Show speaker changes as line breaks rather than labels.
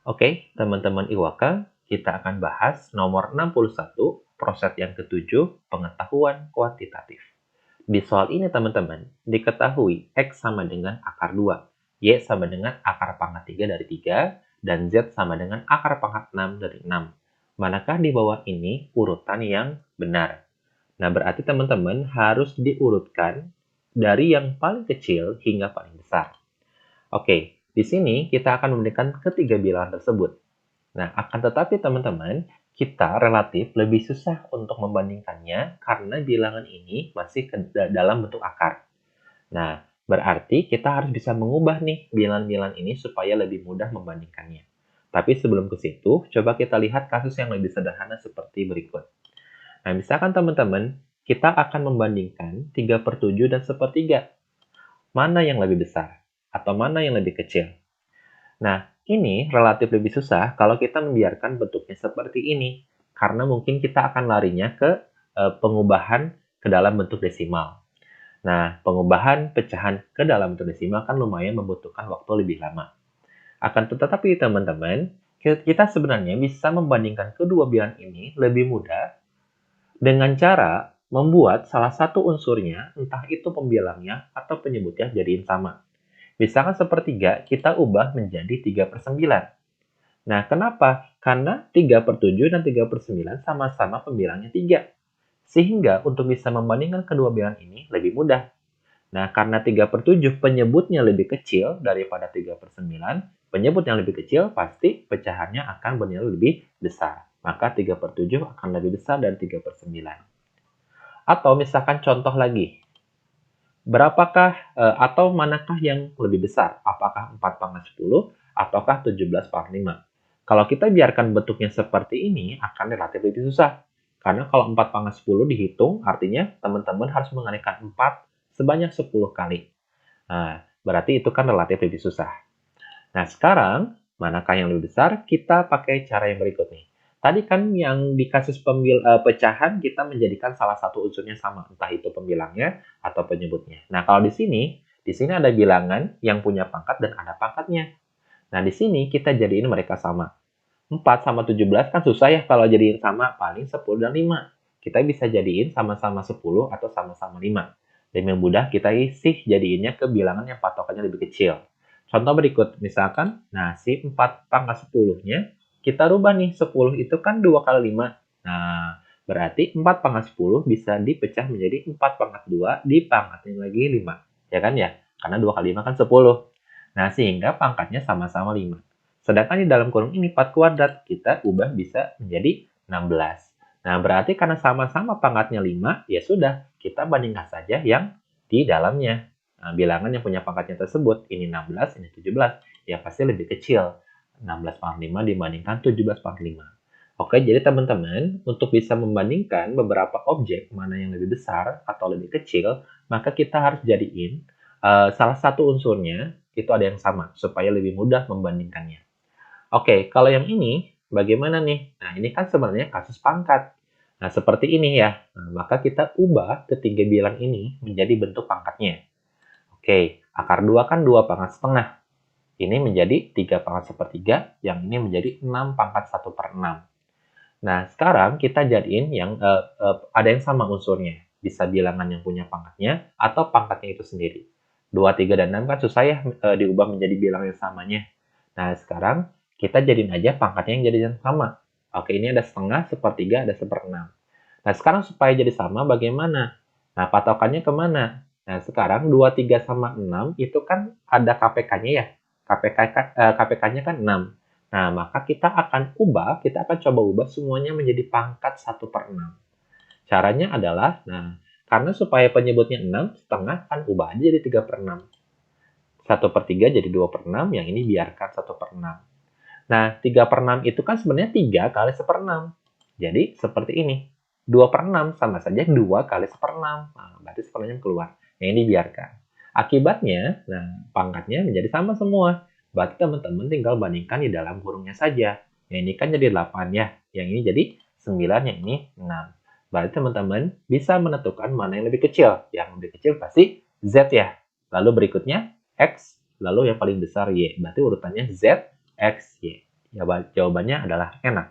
Oke, teman-teman IWAKA, kita akan bahas nomor 61, proses yang ketujuh, pengetahuan kuantitatif. Di soal ini, teman-teman, diketahui X sama dengan akar 2, Y sama dengan akar pangkat 3 dari 3, dan Z sama dengan akar pangkat 6 dari 6. Manakah di bawah ini urutan yang benar? Nah, berarti teman-teman harus diurutkan dari yang paling kecil hingga paling besar. Oke, di sini kita akan memberikan ketiga bilangan tersebut. Nah, akan tetapi teman-teman, kita relatif lebih susah untuk membandingkannya karena bilangan ini masih dalam bentuk akar. Nah, berarti kita harus bisa mengubah nih bilangan-bilangan ini supaya lebih mudah membandingkannya. Tapi sebelum ke situ, coba kita lihat kasus yang lebih sederhana seperti berikut. Nah, misalkan teman-teman, kita akan membandingkan 3/7 dan 1/3. Mana yang lebih besar? Atau mana yang lebih kecil? Nah, ini relatif lebih susah kalau kita membiarkan bentuknya seperti ini, karena mungkin kita akan larinya ke pengubahan ke dalam bentuk desimal. Nah, pengubahan pecahan ke dalam bentuk desimal kan lumayan membutuhkan waktu lebih lama. Akan tetapi, teman-teman, kita sebenarnya bisa membandingkan kedua bilangan ini lebih mudah dengan cara membuat salah satu unsurnya, entah itu pembilangnya atau penyebutnya, jadiin sama. Misalkan sepertiga, kita ubah menjadi 3/9. Nah, kenapa? Karena 3/7 dan 3/9 sama-sama pembilangnya 3. Sehingga untuk bisa membandingkan kedua bilangan ini lebih mudah. Nah, karena 3/7 penyebutnya lebih kecil daripada 3/9, penyebut yang lebih kecil pasti pecahannya akan bernilai lebih besar. Maka 3/7 akan lebih besar dari 3/9. Atau misalkan contoh lagi, atau manakah yang lebih besar? Apakah 4/10 ataukah 17/5? Kalau kita biarkan bentuknya seperti ini, akan relatif lebih susah. Karena kalau 4/10 dihitung, artinya teman-teman harus mengalihkan 4 sebanyak 10 kali. Nah, berarti itu kan relatif lebih susah. Nah, sekarang, manakah yang lebih besar? Kita pakai cara yang berikut nih. Tadi kan yang di kasus pecahan, kita menjadikan salah satu unsurnya sama, entah itu pembilangnya atau penyebutnya. Nah, kalau di sini ada bilangan yang punya pangkat dan ada pangkatnya. Nah, di sini kita jadiin mereka sama. 4 sama 17 kan susah ya kalau jadiin sama, paling 10 dan 5. Kita bisa jadiin sama-sama 10 atau sama-sama 5. Demi mudah kita isi jadiinnya ke bilangan yang patokannya lebih kecil. Contoh berikut, misalkan, nah si 4/10-nya, kita rubah nih, 10 itu kan 2 kali 5. Nah, berarti 4/10 bisa dipecah menjadi 4/2 dipangkatin lagi 5. Ya kan ya? Karena 2 kali 5 kan 10. Nah, sehingga pangkatnya sama-sama 5. Sedangkan di dalam kurung ini 4 kuadrat, kita ubah bisa menjadi 16. Nah, berarti karena sama-sama pangkatnya 5, ya sudah, kita bandingkan saja yang di dalamnya. Nah, bilangan yang punya pangkatnya tersebut, ini 16, ini 17, ya pasti lebih kecil. 16/5 dibandingkan 17/5. Oke, jadi teman-teman, untuk bisa membandingkan beberapa objek mana yang lebih besar atau lebih kecil, maka kita harus jadiin salah satu unsurnya itu ada yang sama, supaya lebih mudah membandingkannya. Oke, kalau yang ini, bagaimana nih? Nah, ini kan sebenarnya kasus pangkat. Nah, seperti ini ya. Nah, maka kita ubah ketiga bilang ini menjadi bentuk pangkatnya. Oke, akar 2 kan 2 pangkat setengah. Ini menjadi 3 pangkat sepertiga, yang ini menjadi 6 pangkat 1/6. Nah, sekarang kita jadiin yang ada yang sama unsurnya. Bisa bilangan yang punya pangkatnya, atau pangkatnya itu sendiri. 2, 3, dan 6 kan susah ya diubah menjadi bilangan yang samanya. Nah, sekarang kita jadiin aja pangkatnya yang jadi yang sama. Oke, ini ada setengah, sepertiga, ada 1/6. Nah, sekarang supaya jadi sama bagaimana? Nah, patokannya kemana? Nah, sekarang 2, 3, sama 6 itu kan ada KPK-nya ya. KPK-nya kan 6. Nah, maka kita akan coba ubah semuanya menjadi pangkat 1/6. Caranya adalah, nah, karena supaya penyebutnya 6, setengah kan ubah aja jadi 3/6. 1/3 jadi 2/6, yang ini biarkan 1/6. Nah, 3/6 itu kan sebenarnya 3 kali 1/6. Jadi, seperti ini. 2/6 sama saja 2 kali 1/6. Nah, berarti 1/6 keluar. Yang ini biarkan. Akibatnya, nah, pangkatnya menjadi sama semua. Berarti teman-teman tinggal bandingkan di dalam kurungnya saja. Yang ini kan jadi 8 ya. Yang ini jadi 9, yang ini 6. Berarti teman-teman bisa menentukan mana yang lebih kecil. Yang lebih kecil pasti Z ya. Lalu berikutnya X, lalu yang paling besar Y. Berarti urutannya Z, X, Y. Jawabannya adalah enak.